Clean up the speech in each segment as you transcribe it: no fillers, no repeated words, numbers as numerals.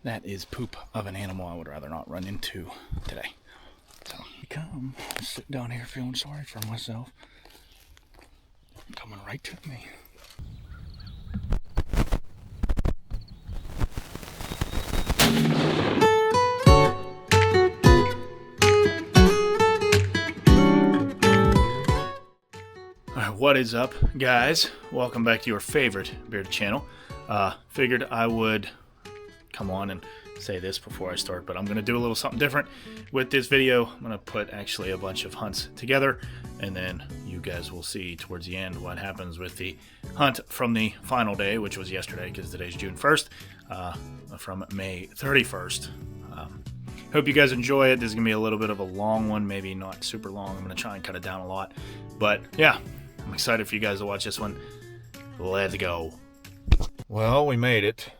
that is poop of an animal I would rather not run into today. So come sit down here feeling sorry for myself. Coming right to me. What is up, guys? Welcome back to your favorite bearded channel. Figured I would come on and say this before I start, but I'm going to do a little something different with this video. I'm going to put actually a bunch of hunts together, and then you guys will see towards the end what happens with the hunt from the final day, which was yesterday because today's June 1st, from May 31st. Hope you guys enjoy it. This is going to be a little bit of a long one, maybe not super long. I'm going to try and cut it down a lot, but yeah, I'm excited for you guys to watch this one. Let's go. Well, we made it.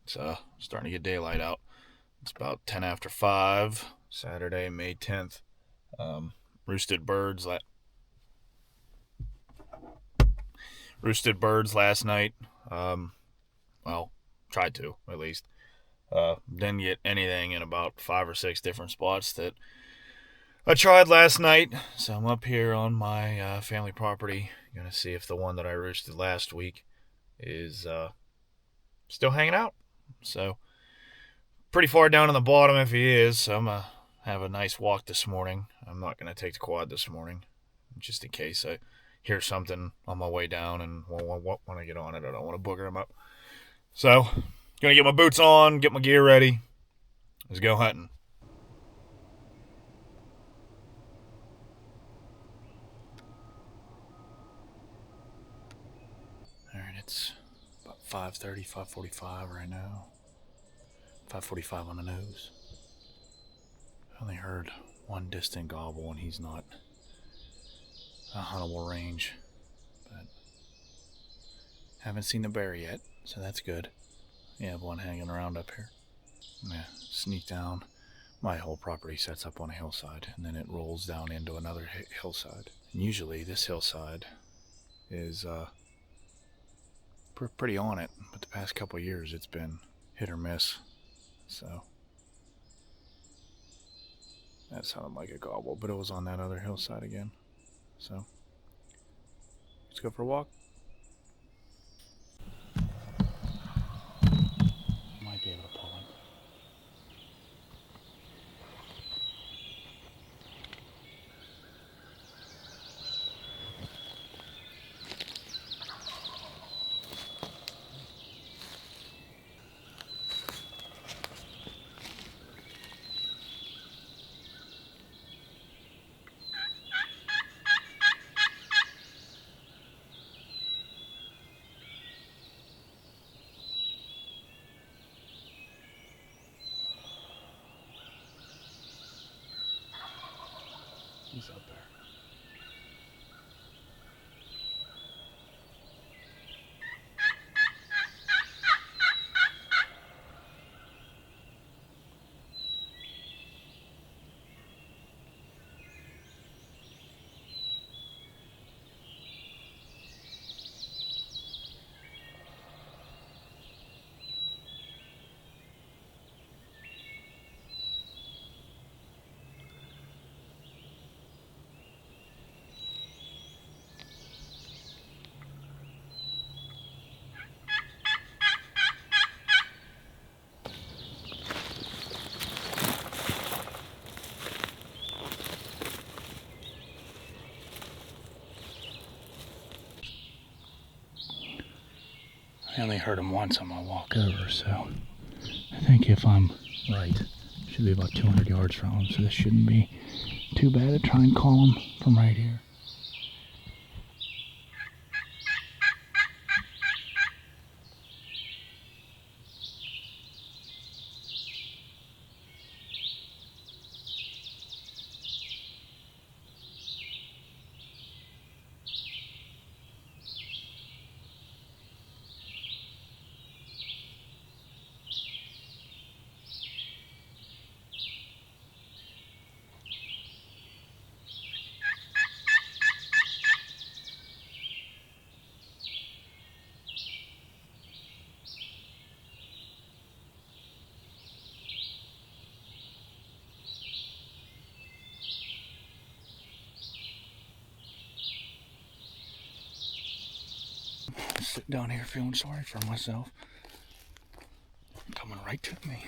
It's starting to get daylight out. It's about 10 after 5, Saturday, May 10th. Roosted birds last night. Well, tried to, at least. Didn't get anything in about 5 or 6 different spots that I tried last night. So I'm up here on my family property. Gonna see if the one that I roosted last week is still hanging out. So pretty far down on the bottom if he is. So I'm gonna have a nice walk this morning. I'm not gonna take the quad this morning, just in case I hear something on my way down and when I get on it, I don't want to booger him up. So gonna get my boots on, get my gear ready. Let's go hunting. Alright, it's about 5:30, 5:45 right now. 5:45 on the nose. I only heard one distant gobble, and he's not a huntable range, but haven't seen the bear yet, so that's good. You have one hanging around up here. I'm gonna sneak down. My whole property sets up on a hillside, and then it rolls down into another hillside. And usually this hillside is pretty on it, but the past couple of years it's been hit or miss. So that sounded like a gobble, but it was on that other hillside again. So let's go for a walk. Might be able to pull him. He's up there. I only heard him once on my walk over, so I think if I'm right, it should be about 200 yards from him, so this shouldn't be too bad to try and call him from right here. Just sitting down here feeling sorry for myself. Coming right to me.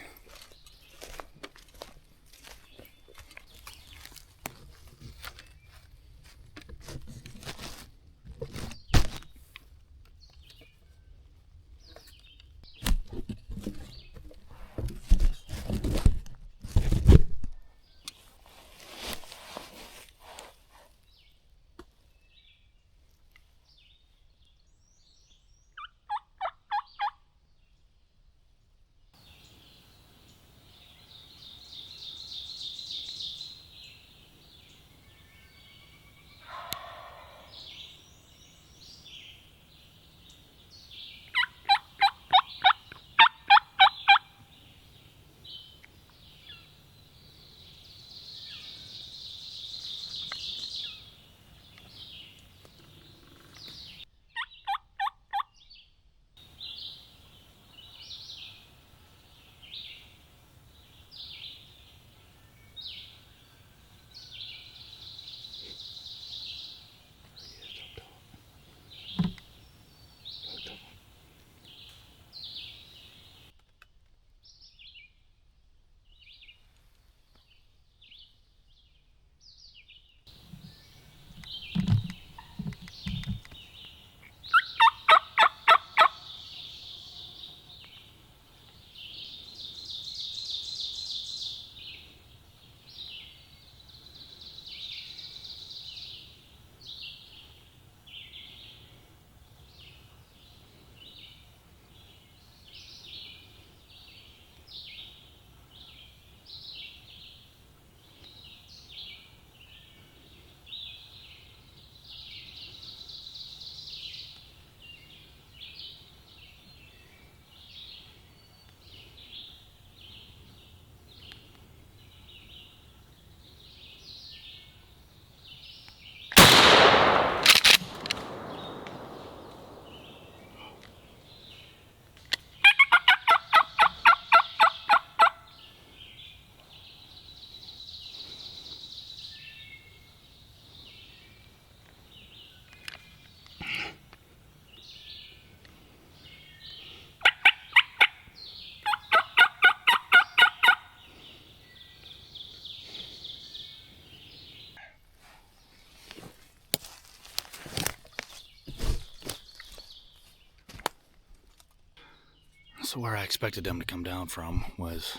So where I expected them to come down from was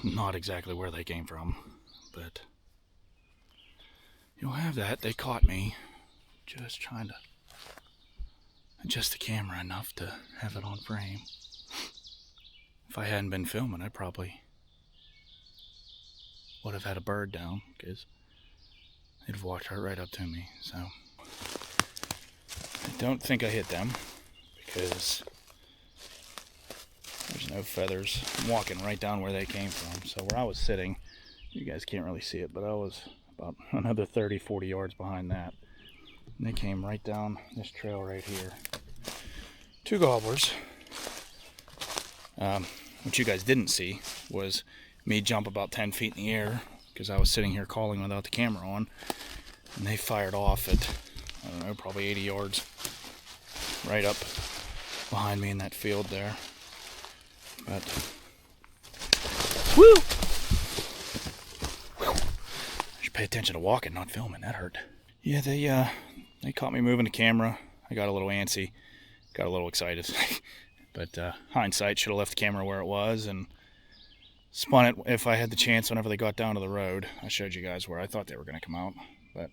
not exactly where they came from, but you'll have that. They caught me just trying to adjust the camera enough to have it on frame. If I hadn't been filming, I probably would have had a bird down, because they'd have walked right up to me. So I don't think I hit them, because there's no feathers. I'm walking right down where they came from. So where I was sitting, you guys can't really see it, but I was about another 30-40 yards behind that. And they came right down this trail right here. Two gobblers. What you guys didn't see was me jump about 10 feet in the air, because I was sitting here calling without the camera on. And they fired off at, I don't know, probably 80 yards right up behind me in that field there. But woo! I should pay attention to walking, not filming. That hurt. Yeah, they caught me moving the camera. I got a little antsy, got a little excited. But hindsight, should have left the camera where it was and spun it if I had the chance whenever they got down to the road. I showed you guys where I thought they were going to come out, but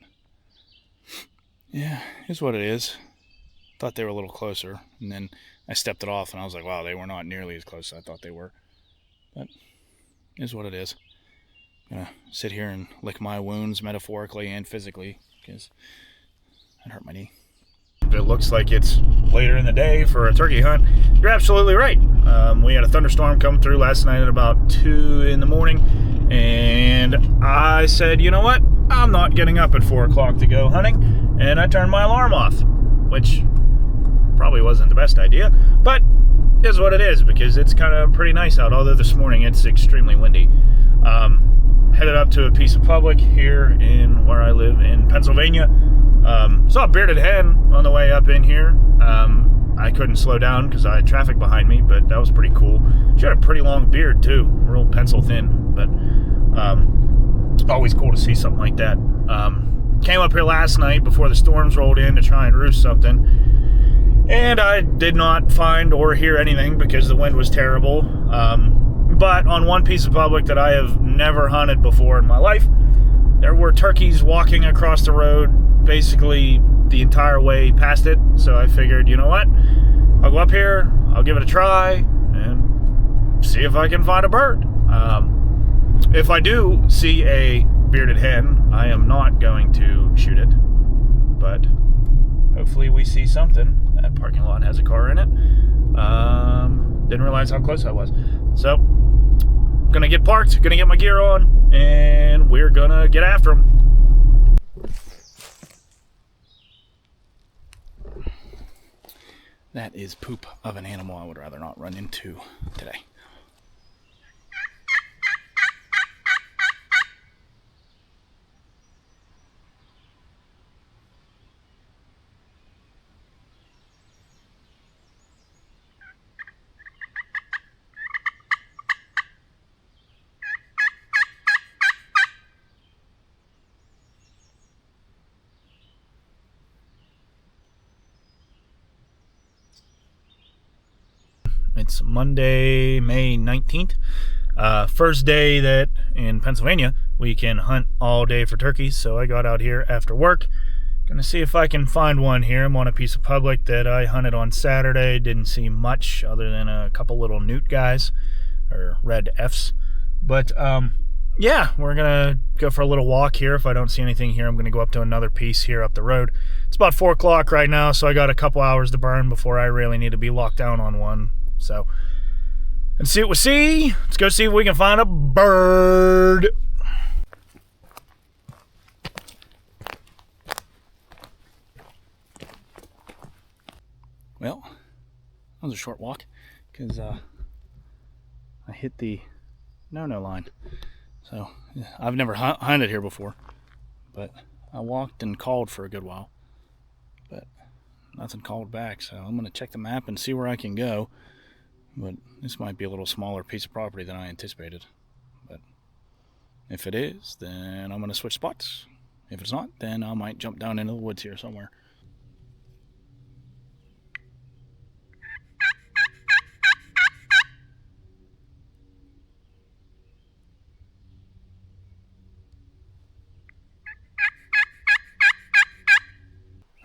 yeah, here's what it is. Thought they were a little closer, and then I stepped it off and I was like, wow, they were not nearly as close as I thought they were. But here's what it is. I'm gonna sit here and lick my wounds metaphorically and physically, because that hurt my knee. It looks like it's later in the day for a turkey hunt. You're absolutely right. We had a thunderstorm come through last night at about 2 in the morning, and I said, you know what, I'm not getting up at 4 o'clock to go hunting, and I turned my alarm off, which probably wasn't the best idea, but is what it is, because it's kind of pretty nice out, although this morning it's extremely windy. Headed up to a piece of public here in where I live in Pennsylvania. Saw a bearded hen on the way up in here. I couldn't slow down because I had traffic behind me, but that was pretty cool. She had a pretty long beard too, real pencil thin, but it's always cool to see something like that. Came up here last night before the storms rolled in to try and roost something, and I did not find or hear anything because the wind was terrible. But on one piece of public that I have never hunted before in my life, there were turkeys walking across the road basically the entire way past it. So I figured, you know what? I'll go up here, I'll give it a try, and see if I can find a bird. If I do see a bearded hen, I am not going to shoot it. But hopefully we see something. That parking lot has a car in it. Didn't realize how close I was. So, gonna get parked, gonna get my gear on, and we're gonna get after them. That is poop of an animal I would rather not run into today. It's Monday, May 19th. First day that in Pennsylvania we can hunt all day for turkeys, so I got out here after work. Gonna see if I can find one here. I'm on a piece of public that I hunted on Saturday. Didn't see much other than a couple little newt guys, or red Fs. But yeah, we're gonna go for a little walk here. If I don't see anything here, I'm gonna go up to another piece here up the road. It's about 4 o'clock right now, so I got a couple hours to burn before I really need to be locked down on one. So, let's see what we see. Let's go see if we can find a bird. Well, that was a short walk because I hit the no-no line. So, I've never hunted here before, but I walked and called for a good while, but nothing called back. So I'm going to check the map and see where I can go. But this might be a little smaller piece of property than I anticipated. But if it is, then I'm going to switch spots. If it's not, then I might jump down into the woods here somewhere.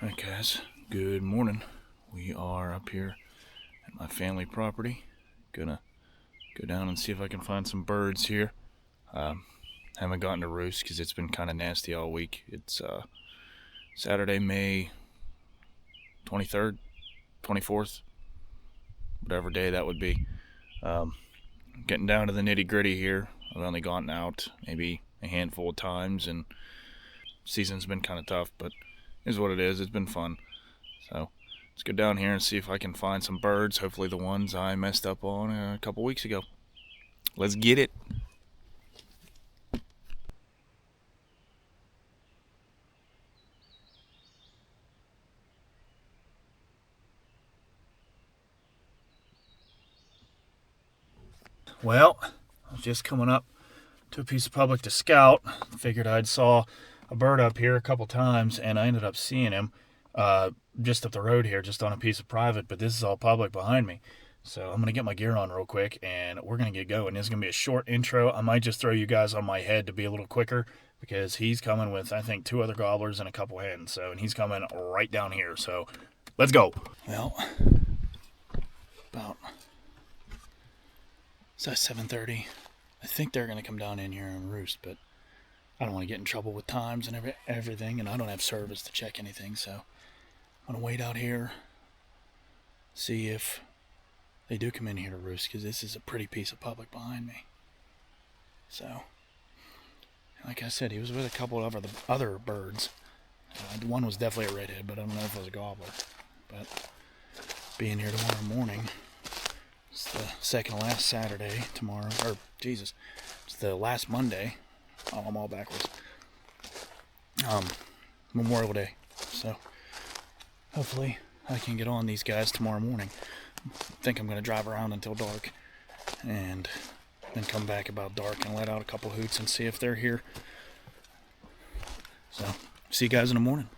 Alright guys, good morning. We are up here at my family property. Gonna go down and see if I can find some birds here. Haven't gotten to roost because it's been kind of nasty all week. It's Saturday, May 23rd, 24th, whatever day that would be. Getting down to the nitty gritty here. I've only gone out maybe a handful of times, and season's been kind of tough, but it is what it is. It's been fun. So let's go down here and see if I can find some birds. Hopefully the ones I messed up on a couple weeks ago. Let's get it. Well, I was just coming up to a piece of public to scout. Figured I'd saw a bird up here a couple times, and I ended up seeing him just up the road here, just on a piece of private, but this is all public behind me. So I'm going to get my gear on real quick, and we're going to get going. This is going to be a short intro. I might just throw you guys on my head to be a little quicker, because he's coming with, I think, 2 other gobblers and a couple hens. So, and he's coming right down here. So let's go. Well, about 7:30. I think they're going to come down in here and roost, but I don't want to get in trouble with times and everything, and I don't have service to check anything, so I'm going to wait out here, see if they do come in here to roost, because this is a pretty piece of public behind me. So, like I said, he was with a couple of other birds. One was definitely a redhead, but I don't know if it was a gobbler. But being here tomorrow morning, it's the second to last Saturday tomorrow, or Jesus, it's the last Monday. Oh, I'm all backwards. Memorial Day So hopefully I can get on these guys tomorrow morning. I think I'm going to drive around until dark and then come back about dark and let out a couple hoots and see if they're here. So see you guys in the morning.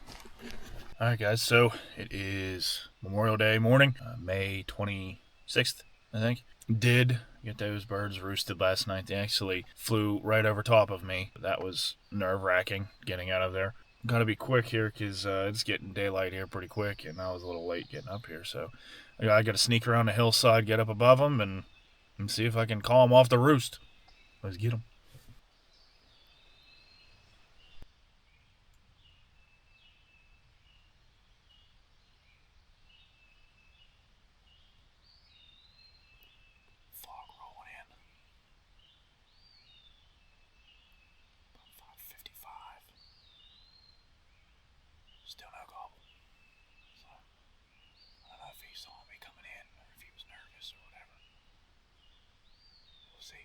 Alright guys, so it is Memorial Day morning, May 26th, I think. Did get those birds roosted last night. They actually flew right over top of me. That was nerve-wracking getting out of there. Gotta be quick here because it's getting daylight here pretty quick, and I was a little late getting up here. So I gotta sneak around the hillside, get up above them, and see if I can call them off the roost. Let's get them. Still no gobble. So, I don't know if he saw me coming in or if he was nervous or whatever. We'll see.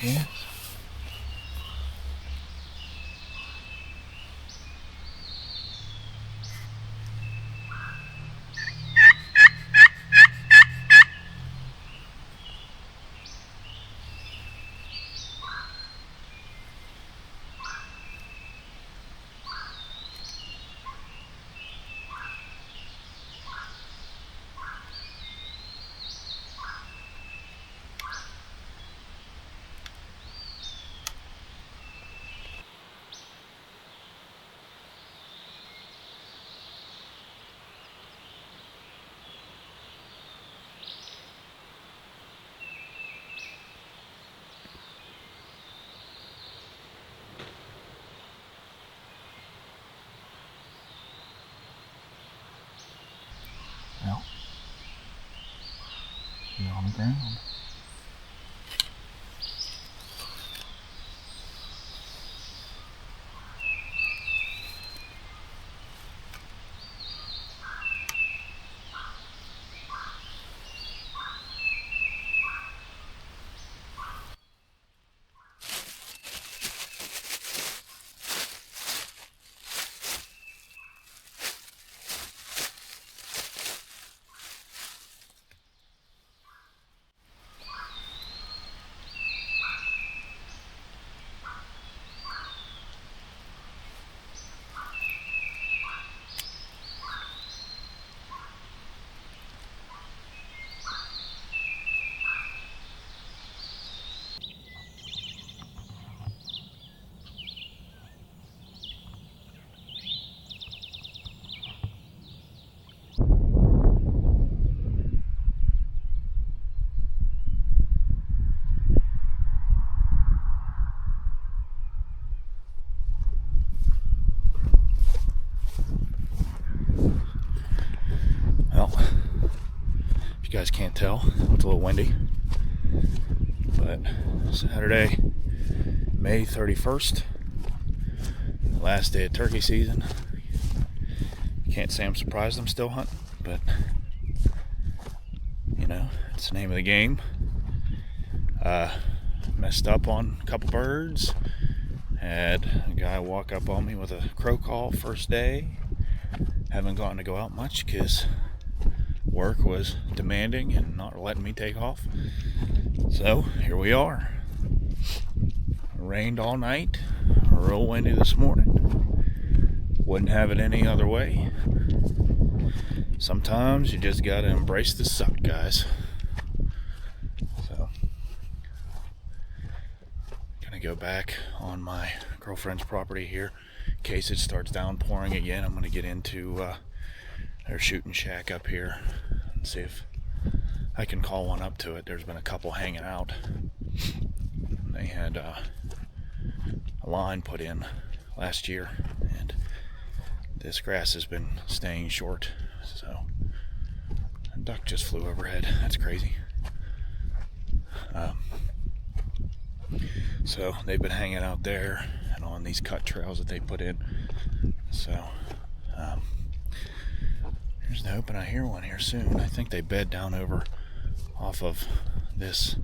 There he is. Well, he's on the ground. You guys can't tell, it's a little windy, but Saturday, May 31st, last day of turkey season. Can't say I'm surprised I'm still hunting, but you know, it's the name of the game. Messed up on a couple birds, had a guy walk up on me with a crow call first day. Haven't gotten to go out much because work was demanding and not letting me take off. So here we are. Rained all night, real windy this morning. Wouldn't have it any other way. Sometimes you just gotta embrace the suck, guys. So gonna go back on my girlfriend's property here in case it starts downpouring again. I'm gonna get into their shooting shack up here and see if I can call one up to it. There's been a couple hanging out. They had a line put in last year, and this grass has been staying short, so a duck just flew overhead. That's crazy. So they've been hanging out there and on these cut trails that they put in. So here's the hoping I hear one here soon. I think they bed down over off of this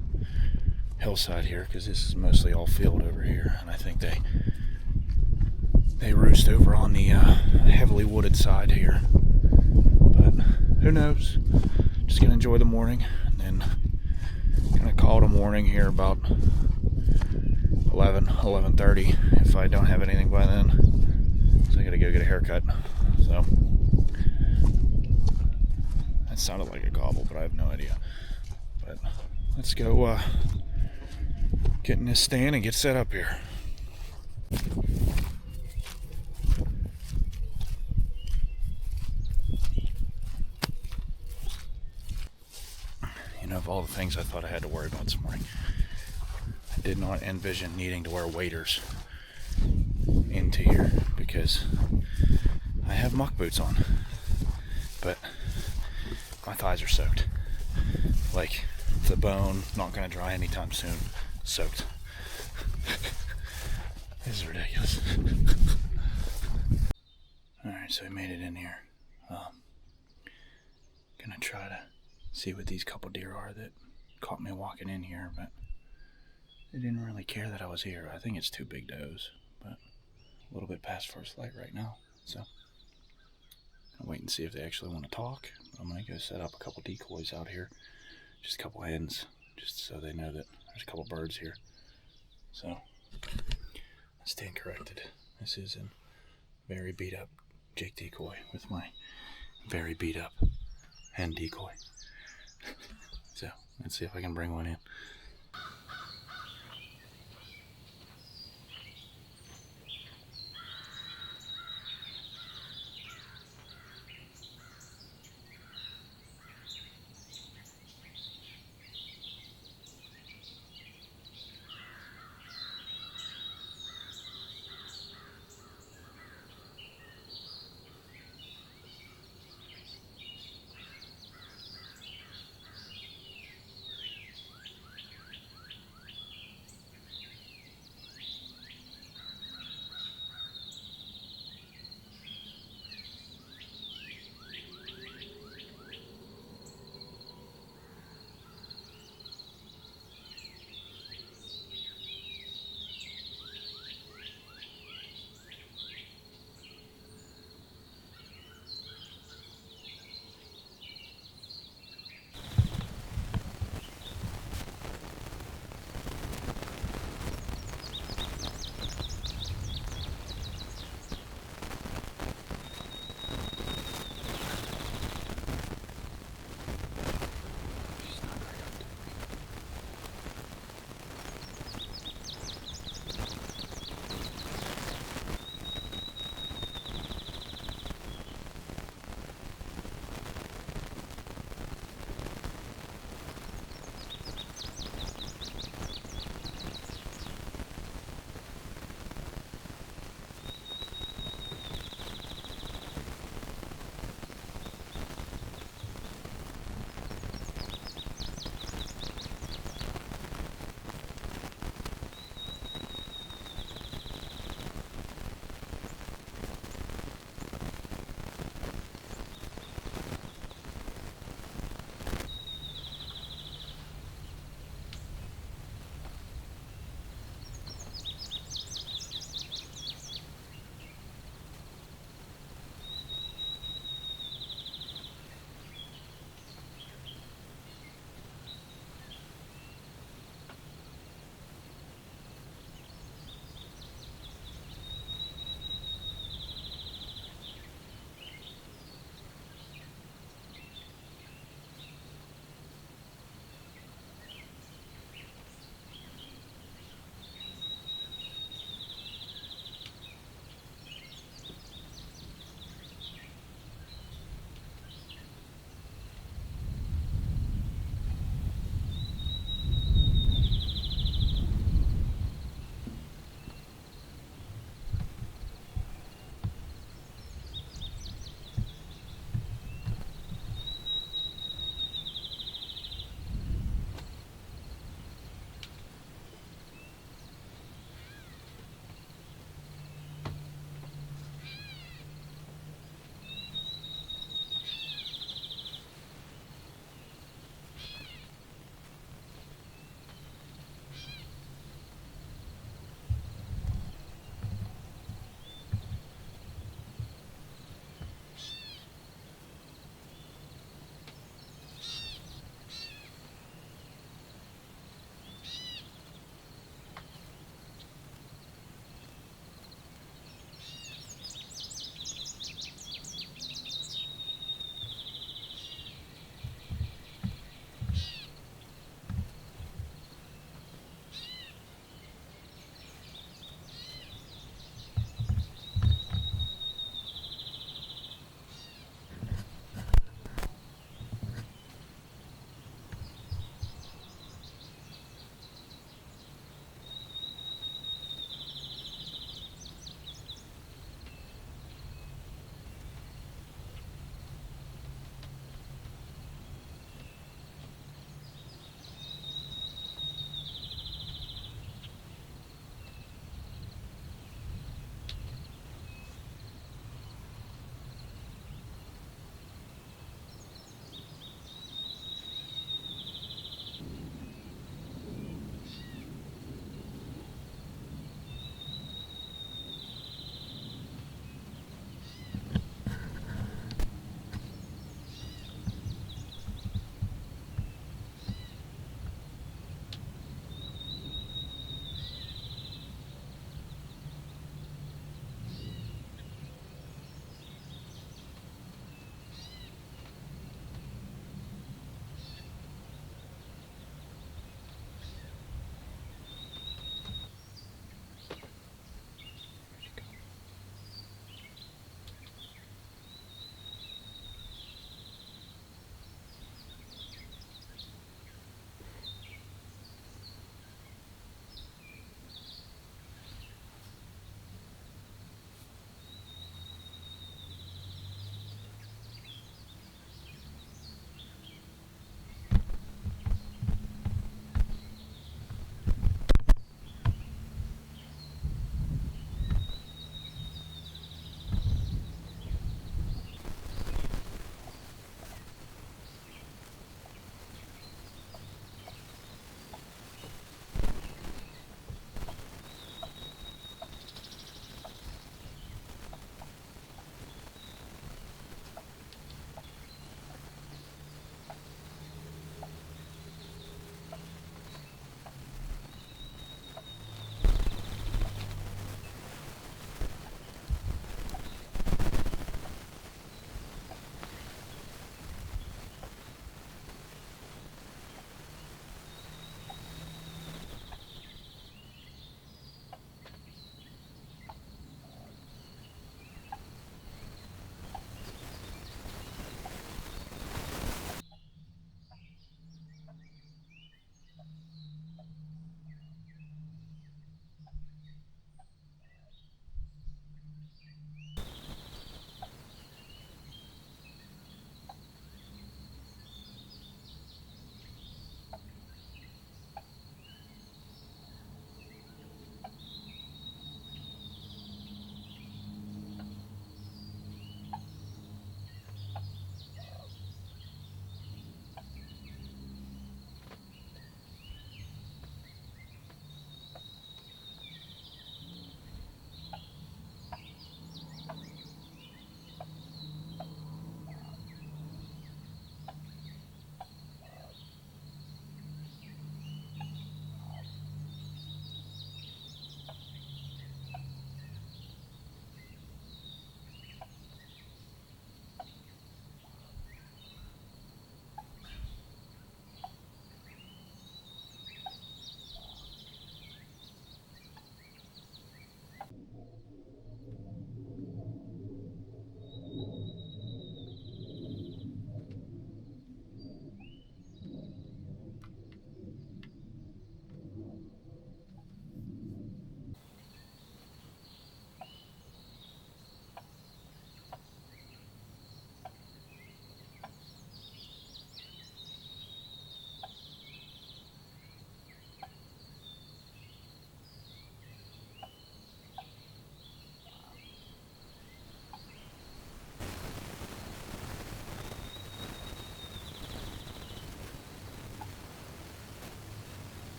hillside here, because this is mostly all field over here, and I think they roost over on the heavily wooded side here. But who knows? Just gonna enjoy the morning, and then gonna call it a morning here about 11:30 if I don't have anything by then. So I gotta go get a haircut. So that sounded like a gobble, but I have no idea. But let's go get in this stand and get set up here. You know, of all the things I thought I had to worry about this morning, I did not envision needing to wear waders into here, because I have muck boots on, but my thighs are soaked. Like the bone, not gonna dry anytime soon, soaked. This is ridiculous. Alright, so I made it in here. Gonna try to see what these couple deer are that caught me walking in here, but they didn't really care that I was here. I think it's two big does, but a little bit past first light right now, so I'll wait and see if they actually want to talk. I'm gonna go set up a couple decoys out here, just a couple hens, just so they know that there's a couple birds here. So I stand corrected. This is a very beat up Jake decoy with my very beat up Hen Decoy. So let's see if I can bring one in.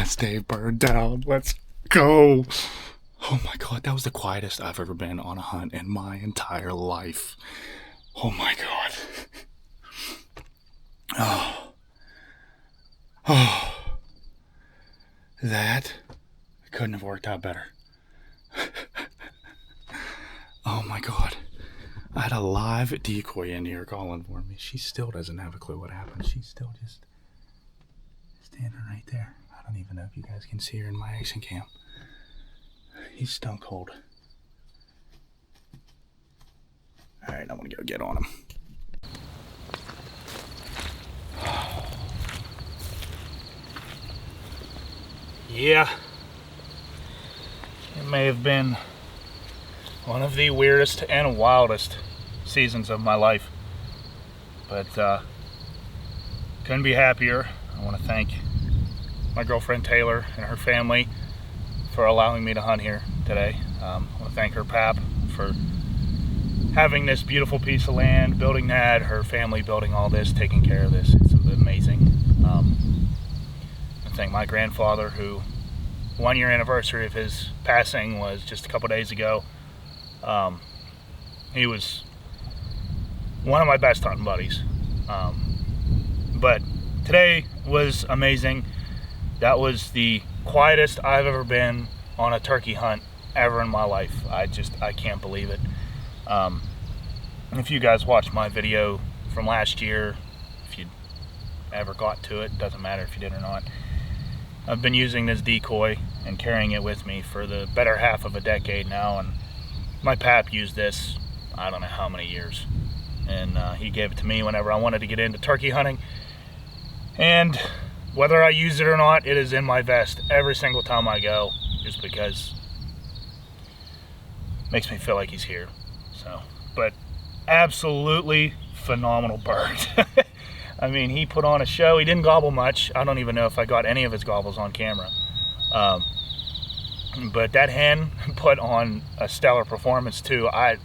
Yes, Dave, bird down. Let's go. Oh my God, that was the quietest I've ever been on a hunt in my entire life. Oh my God. Oh. That couldn't have worked out better. Oh my God. I had a live decoy in here calling for me. She still doesn't have a clue what happened. She's still just standing right there. I don't even know if you guys can see her in my action cam. He's stone cold. Alright, I'm gonna go get on him. Yeah. It may have been one of the weirdest and wildest seasons of my life. But couldn't be happier. I want to thank my girlfriend Taylor and her family for allowing me to hunt here today. I want to thank her pap for having this beautiful piece of land, building that, her family building all this, taking care of this. It's amazing. I thank my grandfather, who 1 year anniversary of his passing was just a couple days ago. He was one of my best hunting buddies. But today was amazing. That was the quietest I've ever been on a turkey hunt ever in my life. I can't believe it. If you guys watched my video from last year, if you ever got to it, doesn't matter if you did or not, I've been using this decoy and carrying it with me for the better half of a decade now, and my pap used this I don't know how many years, and he gave it to me whenever I wanted to get into turkey hunting, and whether I use it or not, it is in my vest every single time I go, just because it makes me feel like he's here. So, but absolutely phenomenal bird. I mean, he put on a show. He didn't gobble much. I don't even know if I got any of his gobbles on camera. But that hen put on a stellar performance too. I've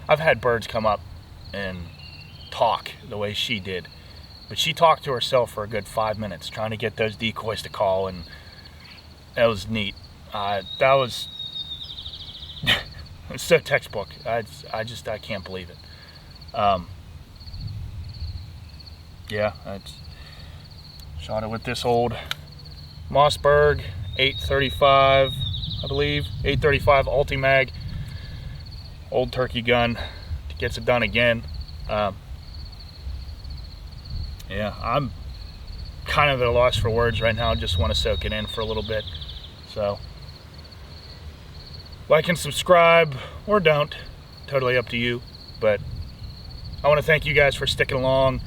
had birds come up and talk the way she did. But she talked to herself for a good 5 minutes, trying to get those decoys to call, and that was neat. That was it's so textbook. I can't believe it. Yeah, I shot it with this old Mossberg 835, I believe, 835 UltiMag, old turkey gun. Gets it done again. Yeah, I'm kind of at a loss for words right now. Just want to soak it in for a little bit. So, like and subscribe, or don't. Totally up to you. But I want to thank you guys for sticking along.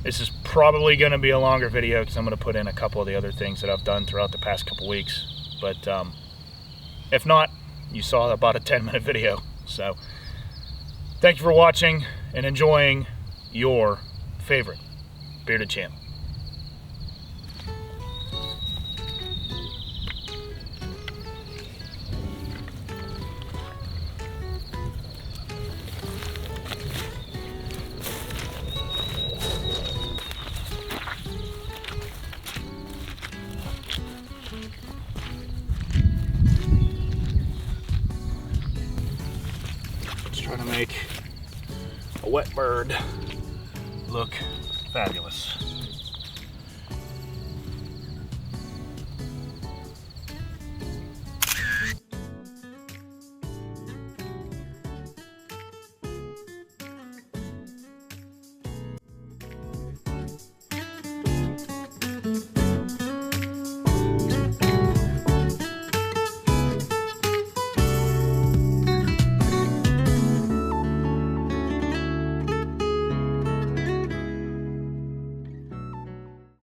This is probably going to be a longer video because I'm going to put in a couple of the other things that I've done throughout the past couple weeks. But if not, you saw about a 10-minute video. So, thank you for watching and enjoying your favorite bearded champ. Let's try to make a wet bird look fabulous.